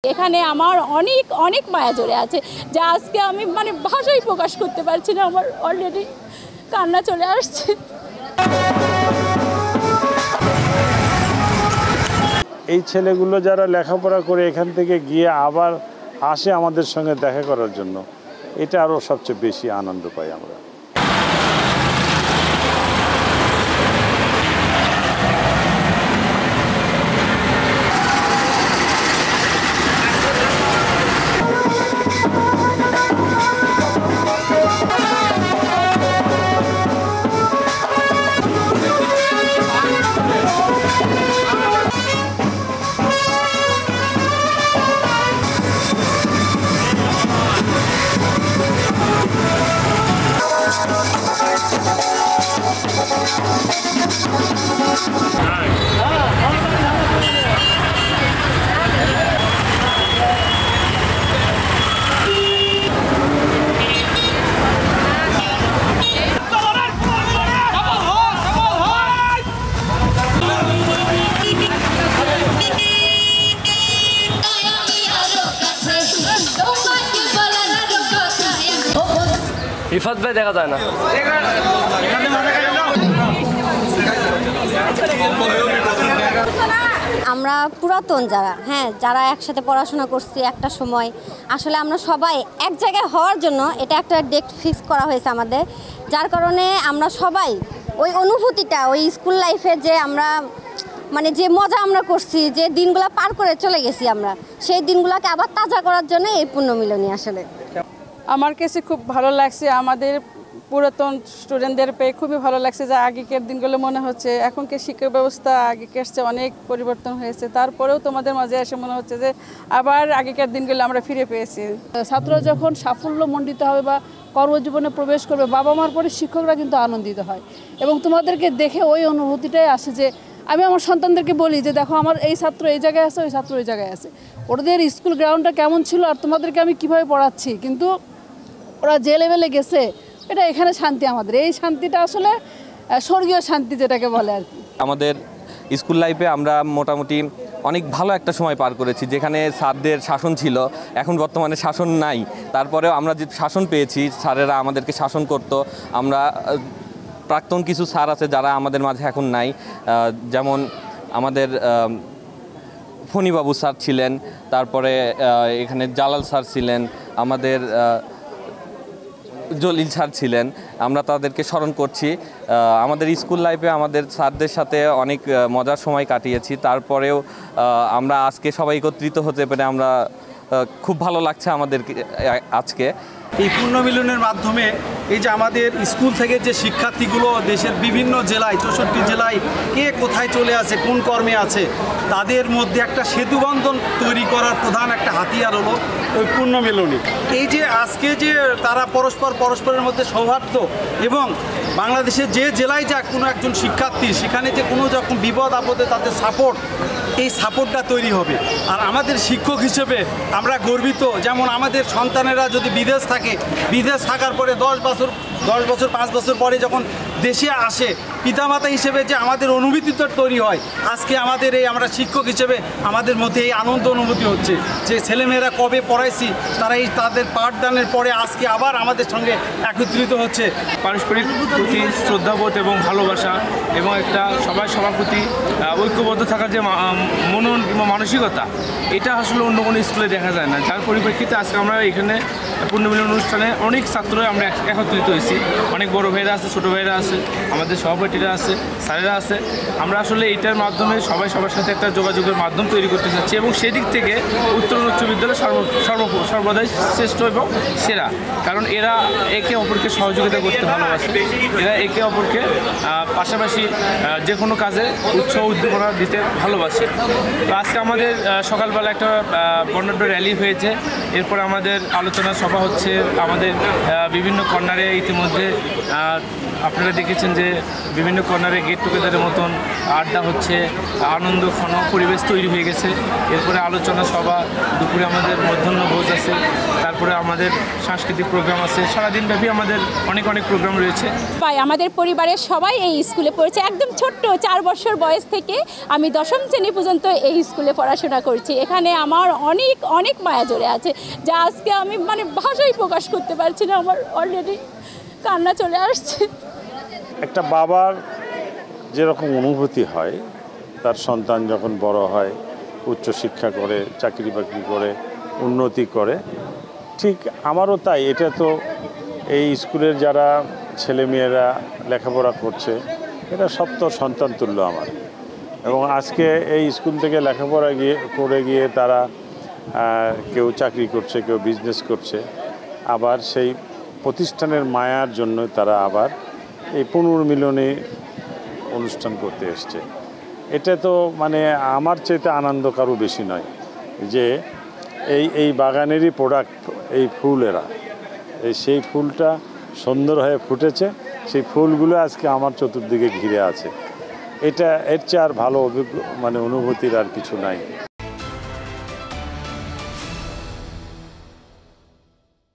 এখানে আমার অনেক অনেক মায়া জড়ে আছে, যা আজকে আমি মানে ভাষায় প্রকাশ করতে পারছি না। আমার অলরেডি কান্না চলে আসছে। এই ছেলেগুলো যারা লেখাপড়া করে এখান থেকে গিয়ে আবার আসে আমাদের সঙ্গে দেখা করার জন্য, এটা আরও সবচেয়ে বেশি আনন্দ পাই আমরা। রিফাত ভাই দেখা যায় না। আমরা পুরাতন যারা একসাথে পড়াশোনা করছি একটা সময়, আসলে আমরা সবাই এক জায়গায় হওয়ার জন্য এটা একটা ডেট ফিক্স করা হয়েছে আমাদের, যার কারণে আমরা সবাই ওই অনুভূতিটা, ওই স্কুল লাইফে যে আমরা মানে যে মজা আমরা করছি, যে দিনগুলো পার করে চলে গেছি আমরা, সেই দিনগুলোকে আবার তাজা করার জন্য এই পুণ্যমিলনী। আসলে আমার কাছে খুব ভালো লাগছে, আমাদের পুরাতন স্টুডেন্টদের পেয়ে খুবই ভালো লাগছে যে আগেকার দিনগুলো মনে হচ্ছে এখনকার শিক্ষা ব্যবস্থা আগেকার চেয়ে অনেক পরিবর্তন হয়েছে, তারপরেও তোমাদের মাঝে এসে মনে হচ্ছে যে আবার আগেকার দিনগুলো আমরা ফিরে পেয়েছি। ছাত্ররা যখন সাফল্যমণ্ডিত হবে বা কর্মজীবনে প্রবেশ করবে, বাবা মার পরে শিক্ষকরা কিন্তু আনন্দিত হয় এবং তোমাদেরকে দেখে ওই অনুভূতিটাই আসে যে আমি আমার সন্তানদেরকে বলি যে দেখো আমার এই ছাত্র এই জায়গায় আছে, ওই ছাত্র ওই জায়গায় আছে, ওদের স্কুল গ্রাউন্ডটা কেমন ছিল আর তোমাদেরকে আমি কিভাবে পড়াচ্ছি, কিন্তু ওরা যে লেভেলে গেছে এটা এখানে শান্তি। আমাদের এই শান্তিটা আসলে স্বর্গীয় শান্তি যেটাকে বলে আর কি। আমাদের স্কুল লাইফে আমরা মোটামুটি অনেক ভালো একটা সময় পার করেছি, যেখানে স্যারদের শাসন ছিল, এখন বর্তমানে শাসন নাই। তারপরেও আমরা যে শাসন পেয়েছি, স্যারেরা আমাদেরকে শাসন করতো। আমরা প্রাক্তন কিছু স্যার আছে যারা আমাদের মাঝে এখন নাই, যেমন আমাদের ফণিবাবু স্যার ছিলেন, তারপরে এখানে জালাল স্যার ছিলেন, আমাদের জলিল স্যার ছিলেন। আমরা তাদেরকে স্মরণ করছি। আমাদের স্কুল লাইফে আমাদের স্যারদের সাথে অনেক মজার সময় কাটিয়েছি, তারপরেও আমরা আজকে সবাই একত্রিত হতে পেরে আমরা খুব ভালো লাগছে আমাদের আজকে। এই পুণ্যমিলনের মাধ্যমে এই যে আমাদের স্কুল থেকে যে শিক্ষার্থীগুলো দেশের বিভিন্ন জেলায় 64 জেলায় কে কোথায় চলে আছে, কোন কর্মে আছে, তাদের মধ্যে একটা সেতুবন্ধন তৈরি করার প্রধান একটা হাতিয়ার হলো ওই পুণ্যমিলনী। এই যে আজকে যে তারা পরস্পরের মধ্যে সৌহার্দ্য এবং বাংলাদেশের যে জেলায় যাক কোনো একজন শিক্ষার্থী, সেখানে যে কোনো রকম বিপদ আপদে তাদের সাপোর্ট, এই সাপোর্টটা তৈরি হবে। আর আমাদের শিক্ষক হিসেবে আমরা গর্বিত, যেমন আমাদের সন্তানেরা যদি বিদেশ থাকে, বিদেশ থাকার পরে 10 বছর 5 বছর পরে যখন দেশে আসে, পিতামাতা হিসেবে যে আমাদের অনুভূতিটা তৈরি হয়, আজকে আমাদের এই আমরা শিক্ষক হিসেবে আমাদের মধ্যে এই আনন্দ অনুভূতি হচ্ছে যে ছেলেমেয়েরা কবে পড়াইছি তারা এই তাদের পাঠদানের পরে আজকে আবার আমাদের সঙ্গে একত্রিত হচ্ছে। পারস্পরিক প্রতি শ্রদ্ধাবোধ এবং ভালোবাসা এবং একটা সবার প্রতি ঐক্যবদ্ধ থাকার যে মনন কিংবা মানসিকতা, এটা আসলে অন্য কোনো স্কুলে দেখা যায় না। যার পরিপ্রেক্ষিতে আজকে আমরা এখানে পুণ্যমিলন অনুষ্ঠানে অনেক ছাত্ররা আমরা একত্রিত হয়েছি। অনেক বড় ভাইরা আছে, ছোটো ভাইরা আছে, আমাদের সহপাঠীরা আছে, স্যারেরা আছে। আমরা আসলে এইটার মাধ্যমে সবার সাথে একটা যোগাযোগের মাধ্যম তৈরি করতে চাচ্ছি এবং সেদিক থেকে উত্তরণ উচ্চ বিদ্যালয় সর্বদাই শ্রেষ্ঠ এবং সেরা, কারণ এরা একে অপরকে সহযোগিতা করতে ভালোবাসে, এরা একে অপরকে পাশাপাশি যে কোনো কাজে উৎসাহ উদ্দীপনা দিতে ভালোবাসে। তো আজকে আমাদের সকালবেলা একটা বর্ণাঢ্য র্যালি হয়েছে, এরপর আমাদের আলোচনা সভা হচ্ছে, আমাদের বিভিন্ন কর্নারে ইতিমধ্যে আপনারা দেখেছেন যে বিভিন্ন কর্নারে গেট টুগেদারের মতন আড্ডা হচ্ছে, আনন্দ ঘন পরিবেশ তৈরি হয়ে গেছে। এরপরে আলোচনা সভা, দুপুরে আমাদের মধ্যাহ্ন ভোজ আছে, তারপরে আমাদের সাংস্কৃতিক প্রোগ্রাম আছে, সারাদিন ব্যাপী আমাদের অনেক প্রোগ্রাম রয়েছে। আমাদের পরিবারের সবাই এই স্কুলে পড়েছে, একদম ছোট্ট 4 বছর বয়স থেকে আমি 10ম শ্রেণী পর্যন্ত এই স্কুলে পড়াশোনা করছি। এখানে আমার অনেক মায়া জড়ে আছে, যা আজকে আমি মানে ভাষায় প্রকাশ করতে পারছি না, আমার অলরেডি কান্না চলে আসছে। একটা বাবার যেরকম অনুভূতি হয় তার সন্তান যখন বড় হয়, উচ্চশিক্ষা করে, চাকরি বাকরি করে, উন্নতি করে, ঠিক আমারও তাই। এটা তো এই স্কুলের যারা ছেলেমেয়েরা লেখাপড়া করছে এটা সব তো সন্তান তুল্য আমার। এবং আজকে এই স্কুল থেকে লেখাপড়া করে গিয়ে তারা কেউ চাকরি করছে, কেউ বিজনেস করছে, আবার সেই প্রতিষ্ঠানের মায়ার জন্য তারা আবার এই পুনর্মিলনী অনুষ্ঠান করতে এসছে। এটা তো মানে আমার চাইতে আনন্দ কারো বেশি নয় যে এই বাগানেরই প্রোডাক্ট এই ফুলেরা, সেই ফুলটা সুন্দর হয়ে ফুটেছে, সেই ফুলগুলো আজকে আমার চতুর্দিকে ঘিরে আছে। এর চেয়ে আর ভালো অনুভূতির আর কিছু নাই।